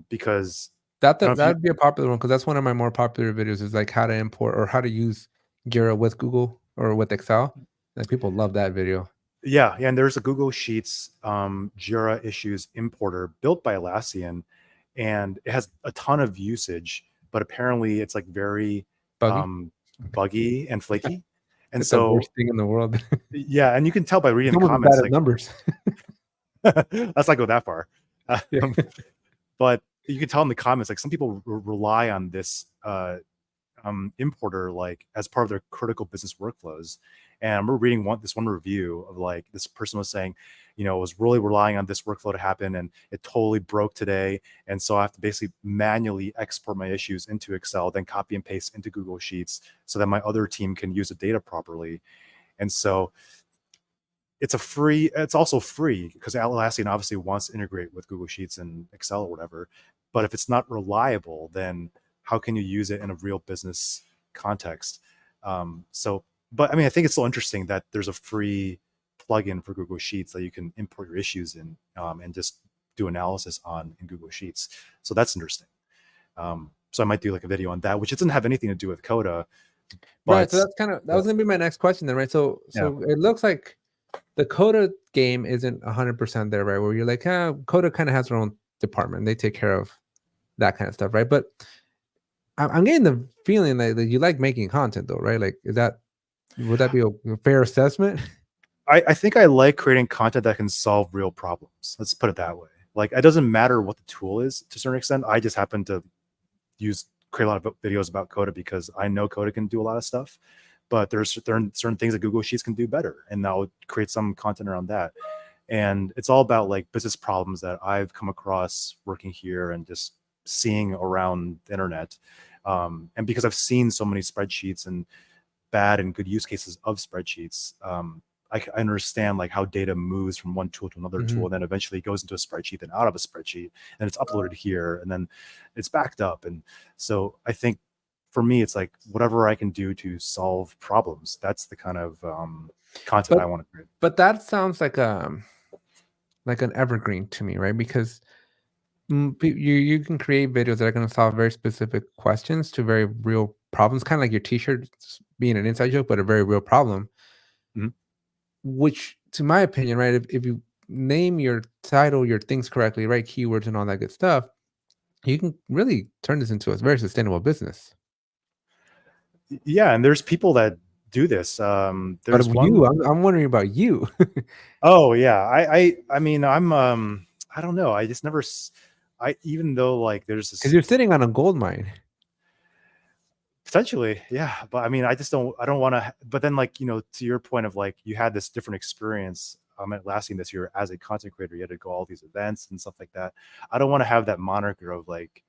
because I don't know if you That'd be a popular one because that's one of my more popular videos. Is like how to import or how to use Jira with Google or with Excel. Like people love that video. yeah, yeah, and there's a Google Sheets Jira issues importer built by Atlassian, and it has a ton of usage, but apparently it's like very Buggy. um, buggy and flaky. And It's the so worst thing in the world. yeah, and you can tell by reading It's the almost as bad comments, as like numbers. let's not go that far. Yeah. Um, but you can tell in the comments, like some people rely on this importer like as part of their critical business workflows. And I remember reading this one review of like this person was saying, you know, was really relying on this workflow to happen and it totally broke today. And so I have to basically manually export my issues into Excel, then copy and paste into Google Sheets so that my other team can use the data properly. And so it's also free because Atlassian obviously wants to integrate with Google Sheets and Excel or whatever. But if it's not reliable, then how can you use it in a real business context? But I mean, I think it's so interesting that there's a free plugin for Google Sheets that you can import your issues in and just do analysis on in Google Sheets. So that's interesting. So I might do like a video on that, which doesn't have anything to do with Coda, Right. but So that's kind of that yeah, was gonna be my next question then, right? So yeah. it looks like the Coda game isn't 100% there, right? Where you're like, Coda kind of has their own department. They take care of that kind of stuff, right? But I'm getting the feeling that you like making content though, right? Like, would that be a fair assessment? I think I like creating content that can solve real problems. Let's put it that way. Like it doesn't matter what the tool is to a certain extent. I just happen to create a lot of videos about Coda because I know Coda can do a lot of stuff, but there's certain things that Google Sheets can do better, and I'll create some content around that. And it's all about like business problems that I've come across working here and just seeing around the internet. And because I've seen so many spreadsheets and bad and good use cases of spreadsheets, I understand like how data moves from one tool to another Hmm. tool, and then eventually goes into a spreadsheet, then out of a spreadsheet, and it's uploaded here, and then it's backed up. And so I think for me, it's like whatever I can do to solve problems. That's the kind of content I But want to create. that sounds like an evergreen to me, right? Because you can create videos that are going to solve very specific questions to very real problems, kind of like your T-shirt being an inside joke, but a very real problem. Mhm. Which, to my opinion, right, if you name your title, your things correctly, right, keywords and all that good stuff, you can really turn this into a very sustainable business. Yeah, and there's people that do this. But There's you, one. I'm wondering about you. Oh yeah, I mean I don't know. I just never. I even though like there's Because this you're sitting on a gold mine. potentially, yeah, but I mean I just don't want to. But then like to your point of like you had this different experience at lasting this year as a content creator. You had to go all these events and stuff like that. I don't want to have that moniker of like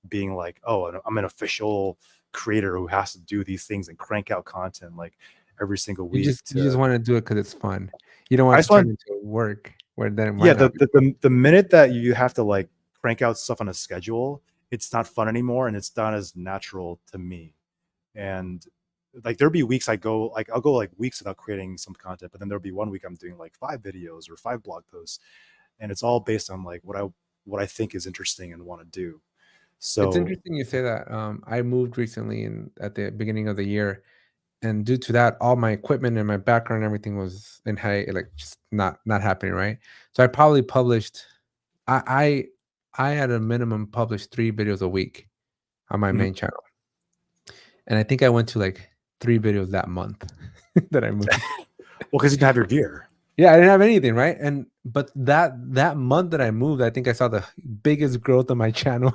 being like, oh, I'm an official creator who has to do these things and crank out content like every single week You just to. want to do it because it's fun. You don't want I it to just turn want. into work where then it Yeah, might not be fun. the minute that you have to like crank out stuff on a schedule, it's not fun anymore, and it's not as natural to me. And like there'll be weeks I'll go like weeks without creating some content, but then there'll be one week I'm doing like 5 videos or 5 blog posts, and it's all based on like what I think is interesting and want to do. It's So interesting you say that. I moved recently in at the beginning of the year, and due to that, all my equipment and my background and everything was in high, like just not happening, right? So I probably published I I at a minimum published 3 videos a week on my mhm. main channel. And I think I went to like 3 videos that month that I moved. Well, because you can have your gear. Yeah, I didn't have anything, right? And but that month that I moved, I think I saw the biggest growth on my channel.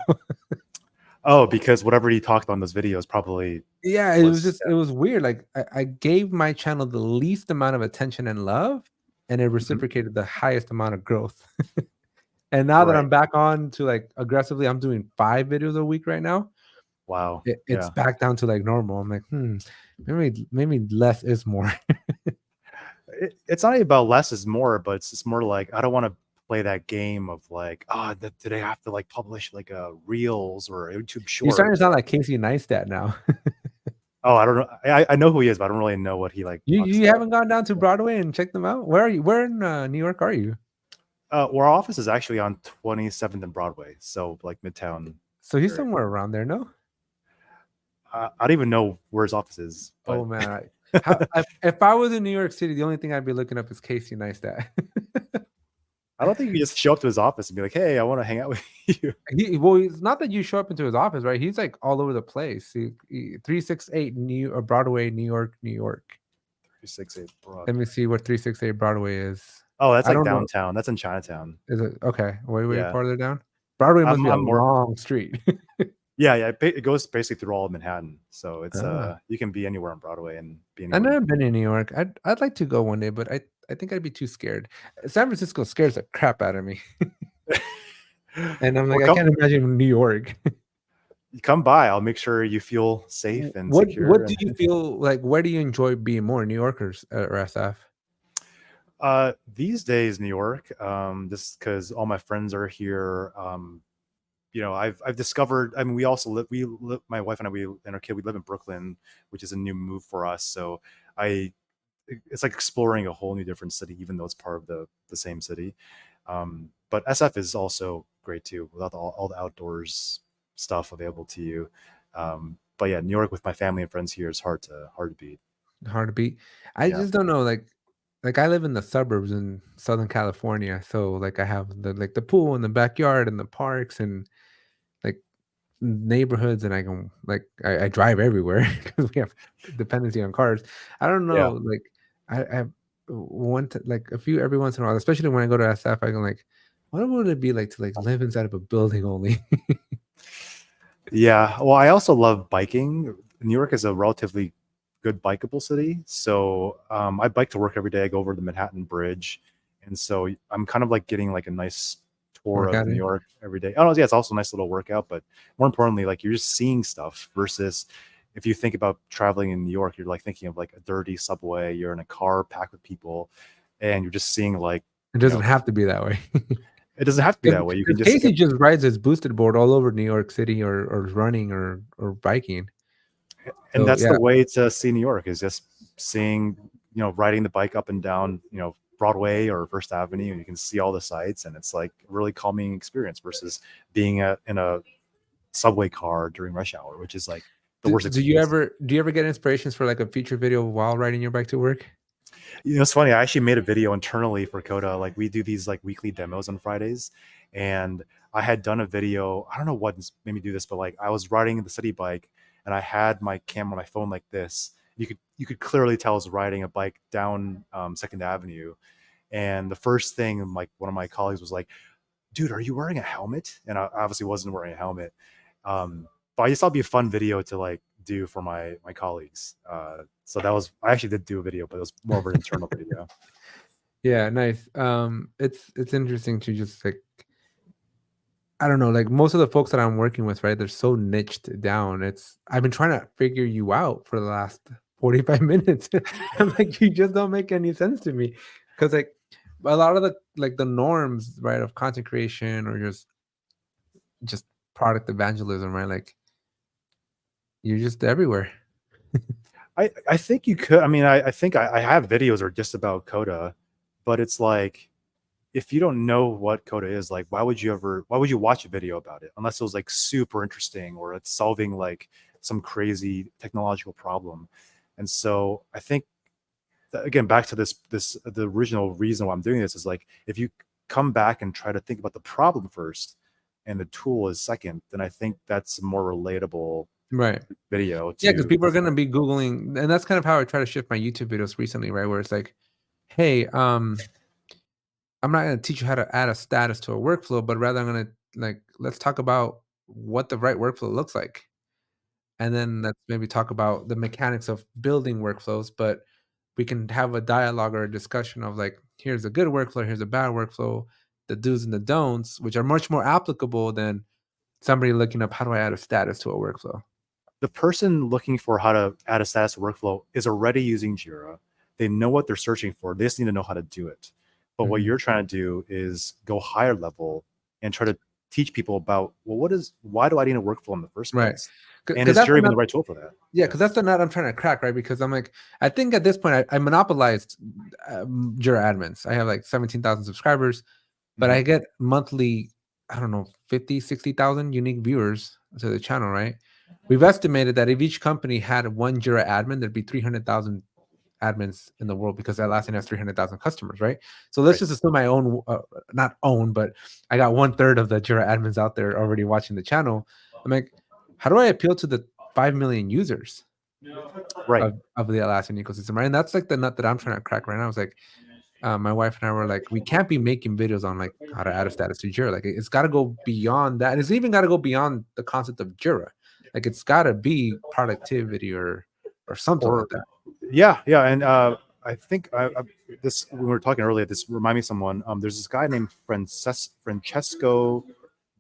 Oh, because whatever you talked about in those videos probably Yeah, it was was. just it was weird. Like I gave my channel the least amount of attention and love, and it Mhm. reciprocated the highest amount of growth. And now that Right. I'm back on to like aggressively, I'm doing 5 videos a week right now. Wow. It's Yeah. back down to like normal. I'm like, maybe less is more. It's not even about less is more, but it's just more like I don't want to play that game of like, did I have to like publish like a reels or a YouTube You're starting short? to sound like Casey Neistat now. Oh, I don't know. I know who he is, but I don't really know what he like talks You about. haven't gone down to Broadway and checked them out? Where are you? Where in New York are you? Our office is actually on 27th and Broadway, so like Midtown So he's area. somewhere around there, no? I don't even know where his office is, Oh but man, if I was in New York City, the only thing I'd be looking up is Casey Neistat. I don't think you can just show up to his office and be like, "Hey, I want to hang out with you." Well, it's not that you show up into his office, right? He's like all over the place. 368 Broadway, New York, New York. 368 Let me Broadway. see what 368 Broadway is. Oh, that's I like don't know. downtown. That's in Chinatown. Is it okay? Way Yeah, farther down. Broadway must be a I'm more. long street. Yeah, yeah. It goes basically through all of Manhattan, so it's Ah. you can be anywhere on Broadway and be I've anywhere in never New been in New York. I'd like to go one day, but I think I'd be too scared. San Francisco scares the crap out of me, York. and I'm Well, like, I can't imagine New York. come by. I'll make sure you feel safe and What secure. do And you feel like? Where do you enjoy being more, New Yorkers or SF? these days, New York, just because all my friends are here. I've discovered. I mean, we also live. My wife and I, we and our kid. We live in Brooklyn, which is a new move for us. So I it's like exploring a whole new different city, even though it's part of the same city. But SF is also great too, without all the outdoors stuff available to you. But yeah, New York with my family and friends here is hard to beat. Hard to beat. I Yeah, just don't know. Like I live in the suburbs in Southern California, so like I have the pool and the backyard and the parks and like neighborhoods, and I can like I drive everywhere because we have dependency on cars. I don't yeah, know. Like I want to like a few every once in a while, especially when I go to SF. I can like, what would it be like to like live inside of a building only? yeah. Well, I also love biking. New York is a relatively good bikeable city, so I bike to work every day. I go over the Manhattan Bridge, and so I'm kind of like getting like a nice tour of Workout New in. York every day. Oh, yeah, it's also a nice little workout, but more importantly, like you're just seeing stuff versus if you think about traveling in New York, you're like thinking of like a dirty subway, you're in a car packed with people, and you're just seeing like, It you doesn't know, have to be that way. it doesn't have to be that way. You can Because just Casey get, just rides his boosted board all over New York City or running or biking. and So that's the yeah, way to see New York is just seeing, riding the bike up and down, Broadway or First Avenue, and you can see all the sights, and it's like a really calming experience versus being in a subway car during rush hour, which is like the do, worst do you experience. ever do you ever get inspirations for like a feature video while riding your bike to work? It's funny. I actually made a video internally for Coda. Like we do these like weekly demos on Fridays, and I had done a video. I don't know what made me do this, but like I was riding the city bike, and I had my camera, my phone like this. You could clearly tell I was riding a bike down Second Avenue, and the first thing like one of my colleagues was like, "Dude, are you wearing a helmet?" And I obviously wasn't wearing a helmet. But I just thought it'd be a fun video to like do for my colleagues. So that was I actually did do a video, but it was more of an internal video. Yeah, nice. It's interesting to just like I don't know, like most of the folks that I'm working with, right? They're so niched down. I've been trying to figure you out for the last 45 minutes. I'm like, you just don't make any sense to me. Cause like a lot of the norms, right, of content creation or just product evangelism, right? Like you're just everywhere. I think you could. I mean, I think I have videos that are just about Coda, but it's like if you don't know what Coda is, like why would you watch a video about it unless it was like super interesting or it's solving like some crazy technological problem. And so I think that, again, back to this the original reason why I'm doing this is like if you come back and try to think about the problem first and the tool is second, then I think that's a more relatable Right. video Yeah, because to people are listen gonna to. be Googling, and that's kind of how I try to shift my YouTube videos recently, right? Where it's like, hey, I'm not gonna teach you how to add a status to a workflow, but rather I'm gonna like let's talk about what the right workflow looks like. And then let's maybe talk about the mechanics of building workflows, but we can have a dialogue or a discussion of like, here's a good workflow, here's a bad workflow, the do's and the don'ts, which are much more applicable than somebody looking up how do I add a status to a workflow. The person looking for how to add a status to workflow is already using Jira. They know what they're searching for. They just need to know how to do it. But what Mhm. you're trying to do is go higher level and try to teach people about, well, why do I need a workflow in the first Right. place? And Because is that's Jira the even nut. the right tool for that? Yeah, Yeah. because that's the nut I'm trying to crack, right? Because I'm like, I think at this point I monopolized Jira admins. I have like 17,000 subscribers, but Mhm. I get monthly, I don't know, 50, 60,000 unique viewers to the channel, right? We've estimated that if each company had one Jira admin, there'd be 300,000 admins in the world because Atlassian has 300,000 customers, right? So let's Right. just assume I own, not own, but I got one third of the Jira admins out there already watching the channel. I'm like, how do I appeal to the 5 million users Right. of the Atlassian ecosystem, right? And that's like the nut that I'm trying to crack right now. It's like, my wife and I were like, we can't be making videos on like how to add a status to Jira. Like it's got to go beyond that. And it's even got to go beyond the concept of Jira. Like it's got to be productivity or something like Or that. yeah, yeah. And I think this when we were talking earlier, this reminded me of someone. There's this guy named Francesco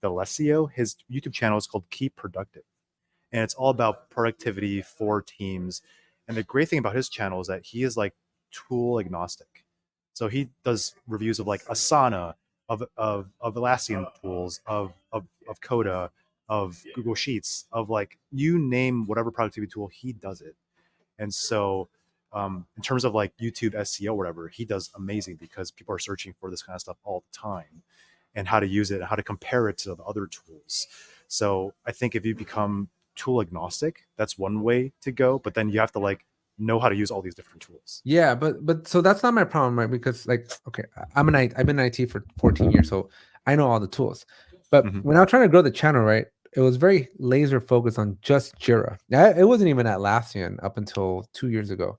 D'Alessio. His YouTube channel is called Keep Productive, and it's all about productivity for teams. And the great thing about his channel is that he is like tool agnostic. So he does reviews of like Asana, of Atlassian tools, of Coda, of Google Sheets, of like you name whatever productivity tool, he does it. And so in terms of like YouTube SEO or whatever, he does amazing because people are searching for this kind of stuff all the time and how to use it, how to compare it to the other tools. So I think if you become tool agnostic, that's one way to go. But then you have to like know how to use all these different tools. Yeah, but so that's not my problem, right? Because like, okay, I've been in IT for 14 years, so I know all the tools. But Mhm. when I was trying to grow the channel, right, it was very laser focused on just Jira. It wasn't even Atlassian up until 2 years ago.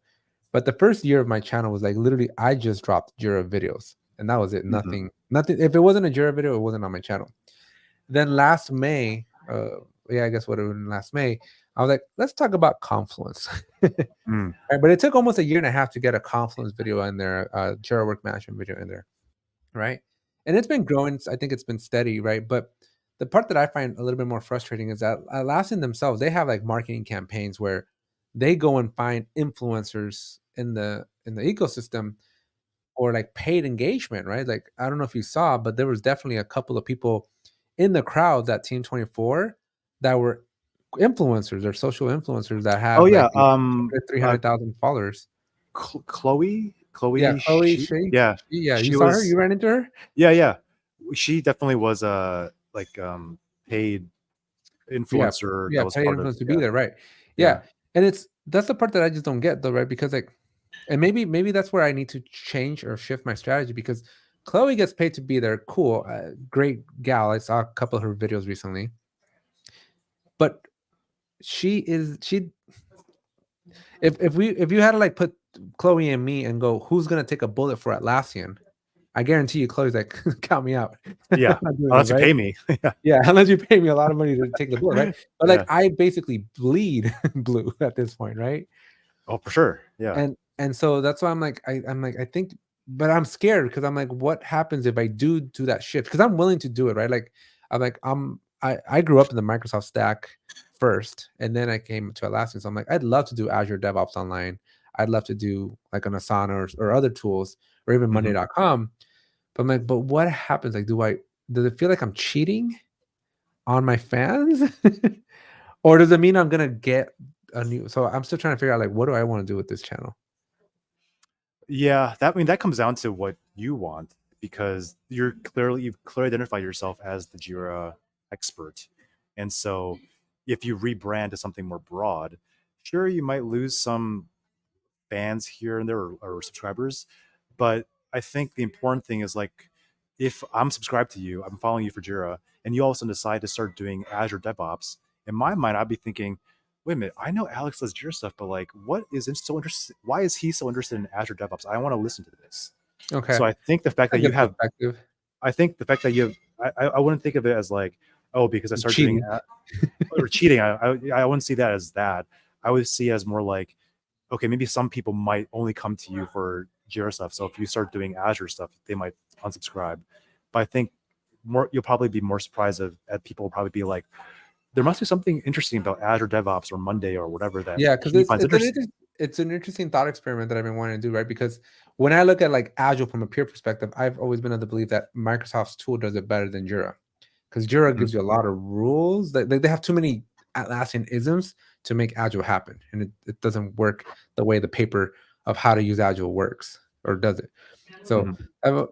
But the first year of my channel was like literally I just dropped Jira videos, and that was it. Mhm. Nothing. If it wasn't a Jira video, it wasn't on my channel. Then last May, yeah, I guess what it was last May, I was like, let's talk about Confluence. Mm. Right, but it took almost a year and a half to get a Confluence video in there, Jira Work Management video in there, right? And it's been growing. I think it's been steady, right? But the part that I find a little bit more frustrating is that Atlassian themselves, they have like marketing campaigns where they go and find influencers in the ecosystem or like paid engagement, right? Like I don't know if you saw, but there was definitely a couple of people in the crowd that Team 24 that were influencers or social influencers that Oh had yeah, like 300,000 followers. Yeah, Chloe, Chloe Shay. yeah, Yeah, you she saw her? was, You ran into her? yeah, she definitely was a like paid Yeah, influencer yeah, that was paid part of, influence to be there, right? yeah, Yeah, and that's the part that I just don't get though, right? Because like, and maybe that's where I need to change or shift my strategy because Chloe gets paid to be there. Cool, great gal. I saw a couple of her videos recently, but she. If you had to like put Chloe and me and go, who's gonna take a bullet for Atlassian? I guarantee you, Chloe's like, count me out. I'm yeah. not doing this, Unless you right? pay me, yeah, Yeah, unless you pay me a lot of money to take the bullet, right? But like yeah. I basically bleed blue at this point, right? Oh, for sure, yeah, And so that's why I'm like I think, but I'm scared because I'm like, what happens if I do that shift? Because I'm willing to do it, right? Like I'm like I grew up in the Microsoft stack first, and then I came to Atlassian. So I'm like, I'd love to do Azure DevOps Online. I'd love to do like an Asana or other tools or even hmm Monday.com. But I'm like, but what happens? Like, does it feel like I'm cheating on my fans? Or does it mean I'm gonna get a new so I'm still trying to figure out like what do I want to do with this channel? yeah. That, I mean, that comes down to what you want, because you've clearly identified yourself as the Jira expert, and so if you rebrand to something more broad, sure, you might lose some fans here and there, or subscribers. But I think the important thing is, like, if I'm subscribed to you, I'm following you for Jira, and you all of a sudden decide to start doing Azure DevOps, in my mind, I'd be thinking, wait a minute, I know Alex does Jira stuff, but like, what is so interesting? Why is he so interested in Azure DevOps? I want to listen to this. Okay, So I think the fact a that you good have, perspective. I think the fact that you have, I wouldn't think of it as like, oh, because I started doing Cheating. or cheating. I wouldn't see that as that. I would see as more like, okay, maybe some people might only come to you for Jira stuff. So if you start doing Azure stuff, they might unsubscribe. But I think more, you'll probably be more surprised at people will probably be like, there must be something interesting about Azure DevOps or Monday or whatever that Yeah, because he finds interesting. it's an interesting thought experiment that I've been wanting to do, right? Because when I look at like Agile from a peer perspective, I've always been of the belief that Microsoft's tool does it better than Jira. Because Jira Mhm. gives you a lot of rules. They have too many Atlassian isms to make Agile happen. And it doesn't work the way the paper of how to use Agile works or does it. So Mhm. I've,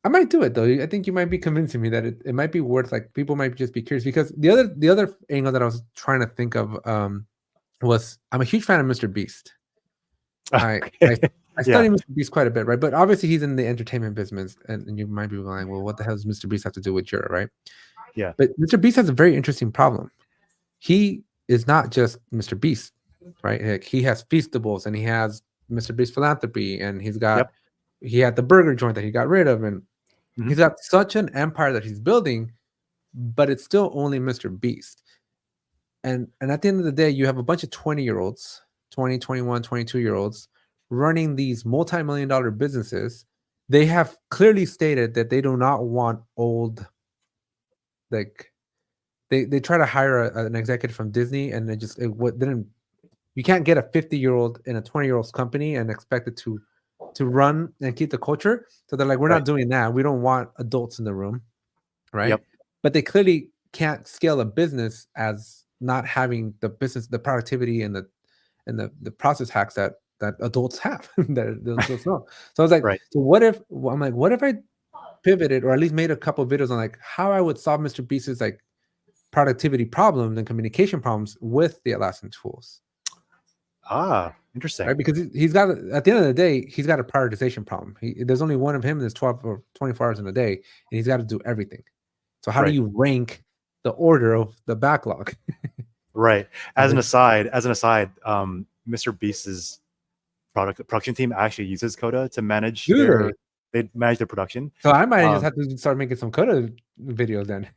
I might do it though. I think you might be convincing me that it might be worth like people might just be curious because the other angle that I was trying to think of was I'm a huge fan of Mr. Beast. I I Okay. I Yeah. study Mr. Beast quite a bit, right? But obviously he's in the entertainment business, and you might be going, well, what the hell does Mr. Beast have to do with Jira, right? Yeah. But Mr. Beast has a very interesting problem. He is not just Mr. Beast, right? Like, he has Feastables and he has Mr. Beast Philanthropy, and Yep. he had the burger joint that he got rid of, and hmm he's got such an empire that he's building, but it's still only Mr. Beast. And at the end of the day, you have a bunch of 20-year-olds, 20, 21, 22-year-olds running these multi-million dollar businesses. They have clearly stated that they do not want old, like they try to hire an executive from Disney, and what didn't you can't get a 50-year-old in a 20-year-old's company and expect it to run and keep the culture. So they're like, we're Right. not doing that. We don't want adults in the room, right? Yep. But they clearly can't scale a business as not having the business, the productivity and the process hacks that adults have that adults know. So I was like, Right. so what if I'm like, what if I pivoted or at least made a couple of videos on like how I would solve Mr. Beast's like productivity problems and communication problems with the Atlassian tools, Ah, interesting. right? Because he's got at the end of the day, he's got a prioritization problem. There's only one of him. There's 12 or 24 hours in a day, and he's got to do everything. So how do Right. you rank the order of the backlog? Right. Is it As an aside, Mr. Beast's production team actually uses Coda to manage do they? they manage their production. So I might just Um, have to start making some Coda videos then.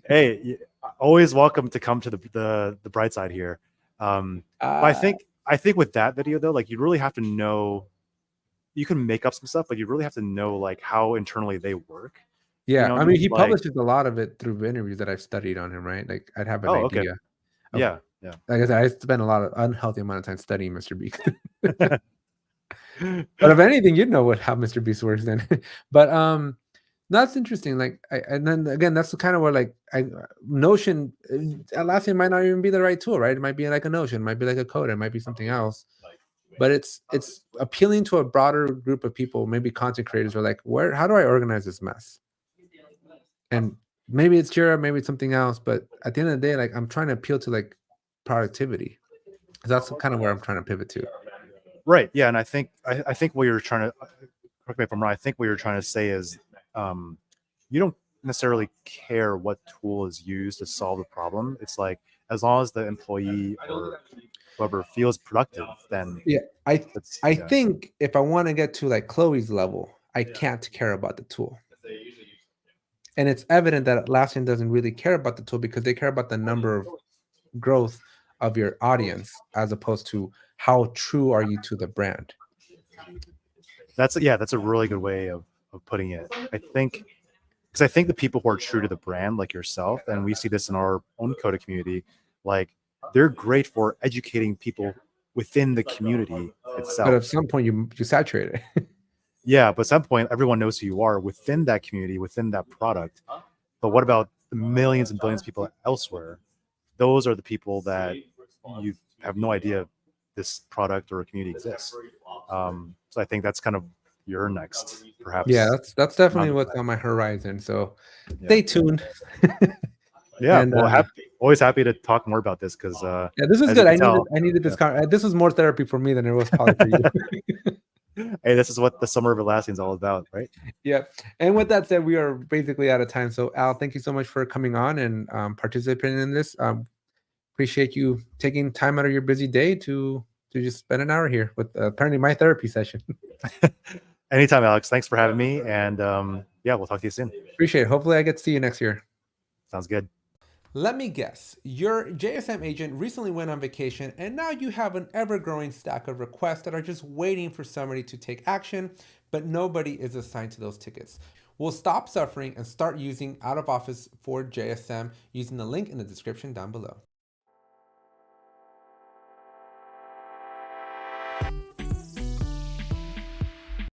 hey, always welcome to come to the bright side here. But Uh, I think with that video though, like, you really have to know, you can make up some stuff, but you really have to know like how internally they work. Yeah, I mean, he Like, publishes a lot of it through interviews that I've studied on him, right? Like, I'd have an oh, okay, idea of yeah, yeah. like I said, I spend a lot of unhealthy amount of time studying Mr. Beast. But if anything, you'd know how Mr. Beast works then. But, that's interesting, like, and then again, that's kind of where, like, Notion, Atlassian might not even be the right tool, right? It might be like a Notion, it might be like a Coda, it might be something else. But it's appealing to a broader group of people, maybe content creators are like, "Where how do I organize this mess?" And maybe it's Jira, maybe it's something else, but at the end of the day, like, I'm trying to appeal to, like, productivity. That's kind of where I'm trying to pivot to. Right. Yeah. And I think what you're trying to, correct me if I'm wrong. I think what you're trying to say is, um, you don't necessarily care what tool is used to solve the problem. It's like, as long as the employee or whoever feels productive, then Yeah, that's, I yeah. think if I wanna get to, like, Chloe's level, I can't care about the tool. And it's evident that Atlassian doesn't really care about the tool because they care about the number of growth of your audience as opposed to how true are you to the brand. That's a really good way of putting it. I think, because I think the people who are true to the brand, like yourself, and we see this in our own Coda community, like, they're great for educating people within the community But at itself. some point, you saturate it. Yeah, but at some point, everyone knows who you are within that community, within that product. But what about the millions and billions of people elsewhere? Those are the people that you have no idea this product or community exists. So I think that's kind of your next, Yeah, perhaps. that's definitely Mountain what's climb. on my horizon, so Yeah, stay tuned. yeah. And, Well, always happy to talk more about this because, yeah, this was as you good. can tell, I needed this yeah. this was more therapy for me than it was probably for you. Hey, this is what the summer of Atlassian is all about, right? Yeah. And with that said, we are basically out of time. So Al, thank you so much for coming on and participating in this. Appreciate you taking time out of your busy day to just spend an hour here with apparently my therapy session. Anytime, Alex. Thanks for having me, and yeah, we'll talk to you soon. Appreciate it. Hopefully I get to see you next year. Sounds good. Let me guess, your JSM agent recently went on vacation and now you have an ever growing stack of requests that are just waiting for somebody to take action, but nobody is assigned to those tickets. We'll stop suffering and start using out of office for JSM using the link in the description down below.